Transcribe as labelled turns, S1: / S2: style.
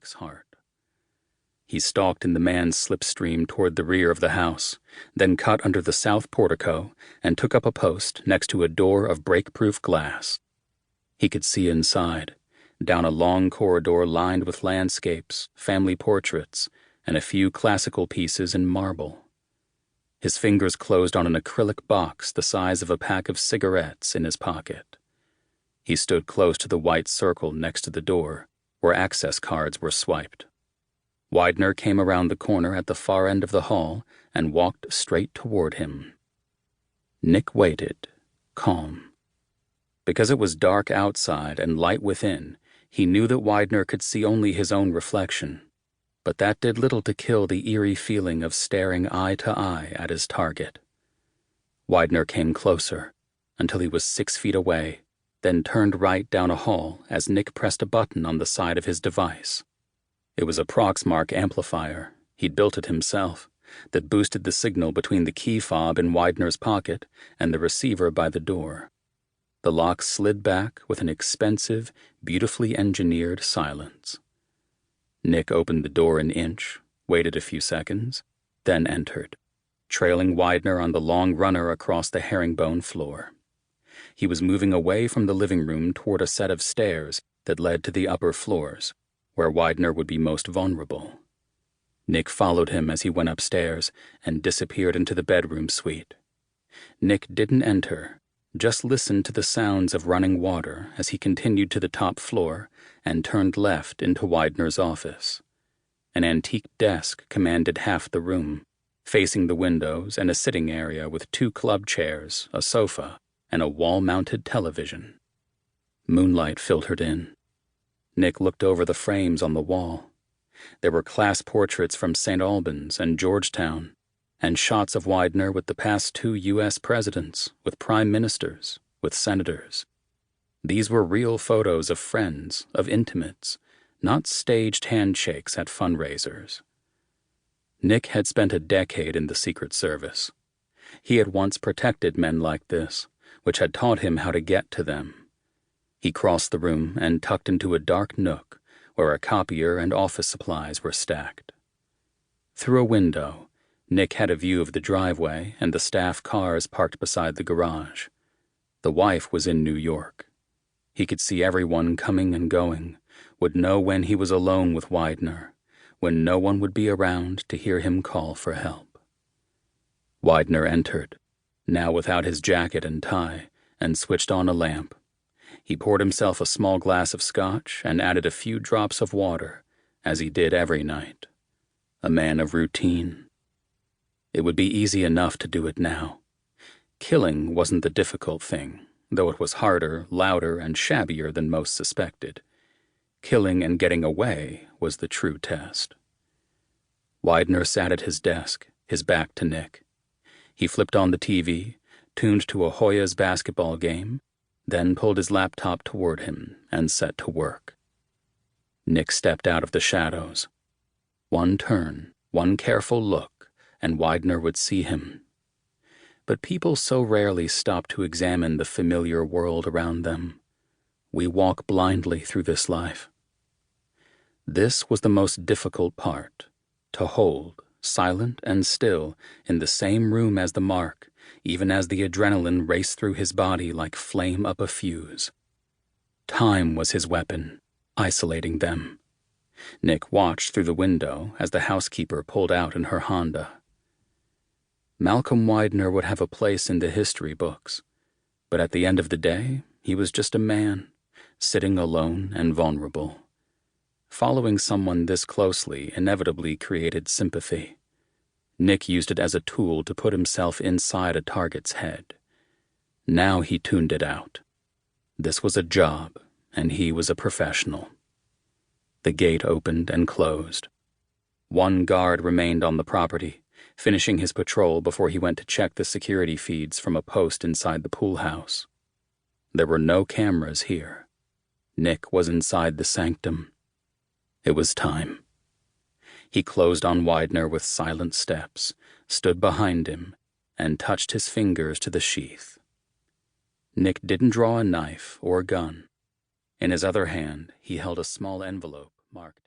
S1: Nick's heart. He stalked in the man's slipstream toward the rear of the house, then cut under the south portico and took up a post next to a door of break-proof glass. He could see inside, down a long corridor lined with landscapes, family portraits, and a few classical pieces in marble. His fingers closed on an acrylic box the size of a pack of cigarettes in his pocket. He stood close to the white circle next to the door, where access cards were swiped. Widener came around the corner at the far end of the hall and walked straight toward him. Nick waited, calm. Because it was dark outside and light within, he knew that Widener could see only his own reflection, but that did little to kill the eerie feeling of staring eye to eye at his target. Widener came closer, until he was 6 feet away, then turned right down a hall as Nick pressed a button on the side of his device. It was a Proxmark amplifier, he'd built it himself, that boosted the signal between the key fob in Widener's pocket and the receiver by the door. The lock slid back with an expensive, beautifully engineered silence. Nick opened the door an inch, waited a few seconds, then entered, trailing Widener on the long runner across the herringbone floor. He was moving away from the living room toward a set of stairs that led to the upper floors, where Widener would be most vulnerable. Nick followed him as he went upstairs and disappeared into the bedroom suite. Nick didn't enter, just listened to the sounds of running water as he continued to the top floor and turned left into Widener's office. An antique desk commanded half the room, facing the windows and a sitting area with 2 club chairs, a sofa, and a wall-mounted television. Moonlight filtered in. Nick looked over the frames on the wall. There were class portraits from St. Albans and Georgetown, and shots of Widener with the past 2 U.S. presidents, with prime ministers, with senators. These were real photos of friends, of intimates, not staged handshakes at fundraisers. Nick had spent a decade in the Secret Service. He had once protected men like this, which had taught him how to get to them. He crossed the room and tucked into a dark nook where a copier and office supplies were stacked. Through a window, Nick had a view of the driveway and the staff cars parked beside the garage. The wife was in New York. He could see everyone coming and going, would know when he was alone with Widener, when no one would be around to hear him call for help. Widener entered, now without his jacket and tie, and switched on a lamp. He poured himself a small glass of scotch and added a few drops of water, as he did every night. A man of routine. It would be easy enough to do it now. Killing wasn't the difficult thing, though it was harder, louder, and shabbier than most suspected. Killing and getting away was the true test. Widener sat at his desk, his back to Nick. He flipped on the TV, tuned to a Hoyas basketball game, then pulled his laptop toward him and set to work. Nick stepped out of the shadows. One turn, one careful look, and Widener would see him. But people so rarely stop to examine the familiar world around them. We walk blindly through this life. This was the most difficult part, to hold, silent and still, in the same room as the mark, even as the adrenaline raced through his body like flame up a fuse. Time was his weapon, isolating them. Nick watched through the window as the housekeeper pulled out in her Honda. Malcolm Widener would have a place in the history books, but at the end of the day, he was just a man, sitting alone and vulnerable. Following someone this closely inevitably created sympathy. Nick used it as a tool to put himself inside a target's head. Now he tuned it out. This was a job, and he was a professional. The gate opened and closed. One guard remained on the property, finishing his patrol before he went to check the security feeds from a post inside the pool house. There were no cameras here. Nick was inside the sanctum. It was time. He closed on Widener with silent steps, stood behind him, and touched his fingers to the sheath. Nick didn't draw a knife or gun. In his other hand, he held a small envelope marked